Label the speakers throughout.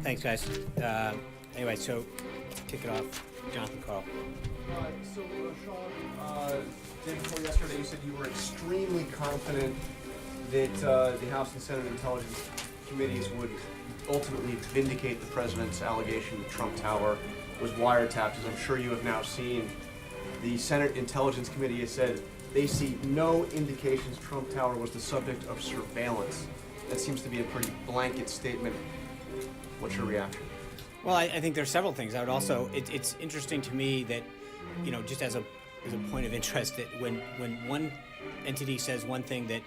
Speaker 1: Thanks, guys. Anyway, so kick it off. Jonathan Carl.
Speaker 2: Sean, day before yesterday, you said you were extremely confident that the House and Senate Intelligence Committees would ultimately vindicate the president's allegation that Trump Tower was wiretapped. As I'm sure you have now seen, the Senate Intelligence Committee has said they see no indications Trump Tower was the subject of surveillance. That seems to be a pretty blanket statement. What's your reaction?
Speaker 1: Well, I think there's several things. I would also, it's interesting to me that, you know, just as a point of interest, that when one entity says one thing that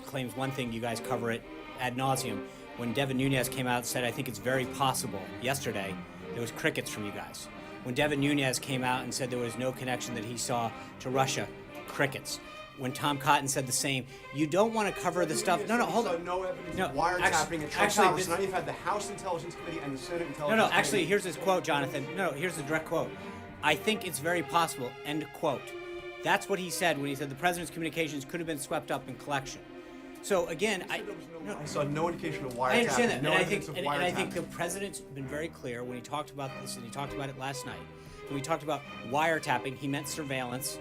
Speaker 1: claims one thing, you guys cover it ad nauseum. When Devin Nunes came out and said, I think it's very possible, yesterday, there was crickets from you guys. When Devin Nunes came out and said there was no connection that he saw to Russia, crickets. When Tom Cotton said the same, you don't want to cover the stuff. No, hold on.
Speaker 2: No evidence of wiretapping at Trump Tower. So now you've had the House Intelligence Committee and the Senate Intelligence Committee.
Speaker 1: Actually, here's his quote, Jonathan. Here's the direct quote. I think it's very possible, end quote. That's what he said when he said the president's communications could have been swept up in collection. So again, I
Speaker 2: saw no indication of wiretapping.
Speaker 1: I understand that,
Speaker 2: no
Speaker 1: and I think the president's been very clear when he talked about this, and he talked about it last night. When he talked about wiretapping, he meant surveillance,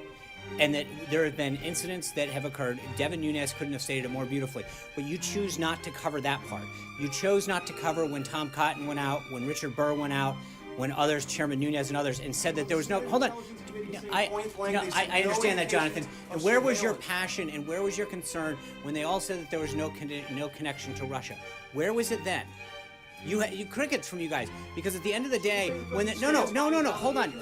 Speaker 1: and that there have been incidents that have occurred. Devin Nunes couldn't have stated it more beautifully, but you choose not to cover that part. You chose not to cover when Tom Cotton went out, when Richard Burr went out, when others, Chairman Nunes and others, and said that there was no. Hold on. I understand that, Jonathan. And where was your passion and where was your concern when they all said that there was no connection to Russia? Where was it then? You crickets from you guys, because at the end of the day, when hold on.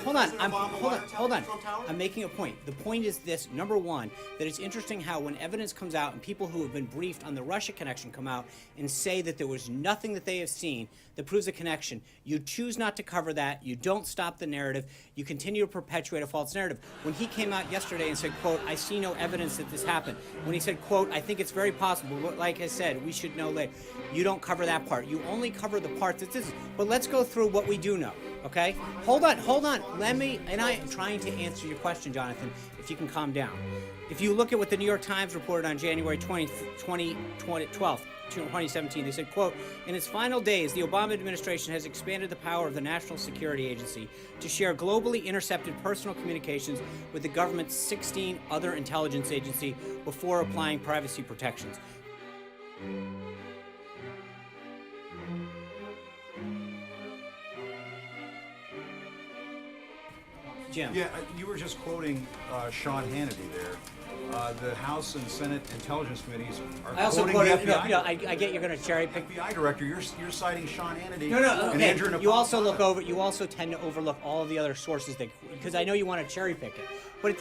Speaker 1: I'm making a point. The point is this: number one, that it's interesting how when evidence comes out and people who have been briefed on the Russia connection come out and say that there was nothing that they have seen that proves a connection, you choose not to cover that. You don't stop the narrative. You continue to perpetuate a false narrative. When he came out yesterday and said, quote, I see no evidence that this happened. When he said, quote, I think it's very possible, like I said, we should know later. You don't cover that part. You only cover the part that this is. But let's go through what we do know, okay? Hold on. And I am trying to answer your question, Jonathan, if you can calm down. If you look at what the New York Times reported on January 2017, they said, quote, in its final days, the Obama administration has expanded the power of the National Security Agency to share globally intercepted personal communications with the government's 16 other intelligence agencies before applying privacy protections. Jim.
Speaker 3: Yeah, you were just quoting Sean Hannity there. The House and Senate Intelligence Committees are quoting the FBI.
Speaker 1: I get you're going to cherry pick.
Speaker 3: FBI director, you're citing Sean Hannity.
Speaker 1: No.
Speaker 3: And
Speaker 1: Okay.
Speaker 3: Andrew
Speaker 1: You also look over. You also tend to overlook all of the other sources that, because I know you want to cherry pick it. But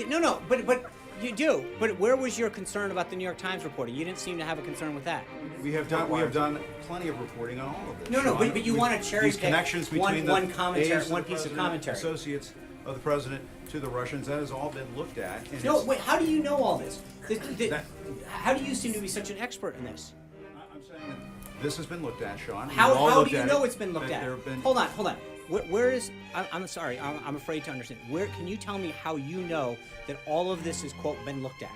Speaker 1: but you do. But where was your concern about the New York Times reporting? You didn't seem to have a concern with that.
Speaker 3: We have done plenty of reporting on all of this.
Speaker 1: No, but you want to cherry
Speaker 3: these
Speaker 1: pick
Speaker 3: connections between
Speaker 1: one
Speaker 3: the
Speaker 1: commentary,
Speaker 3: aides
Speaker 1: one
Speaker 3: of the
Speaker 1: piece of
Speaker 3: president,
Speaker 1: commentary.
Speaker 3: associates of the president to the Russians. That has all been looked at. And
Speaker 1: No, wait. How do you know all this? How do you seem to be such an expert in this?
Speaker 3: I'm saying that this has been looked at, Sean.
Speaker 1: How do you know it's been looked at?
Speaker 3: Been,
Speaker 1: Hold on. Where is? I'm sorry. I'm afraid to understand. Where can you tell me how you know that all of this is, quote, been looked at?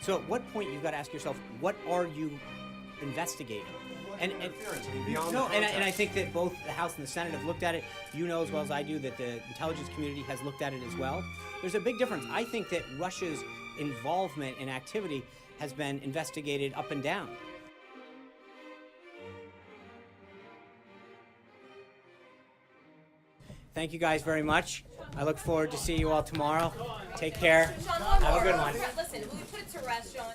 Speaker 1: So at what point you've got to ask yourself, what are you investigating? And I think that both the House and the Senate have looked at it. You know as well as I do that the intelligence community has looked at it as well. There's a big difference. I think that Russia's involvement in activity has been investigated up and down. Thank you guys very much. I look forward to seeing you all tomorrow. Take care. Have a good one.
Speaker 4: Listen, we put it to rest, Sean.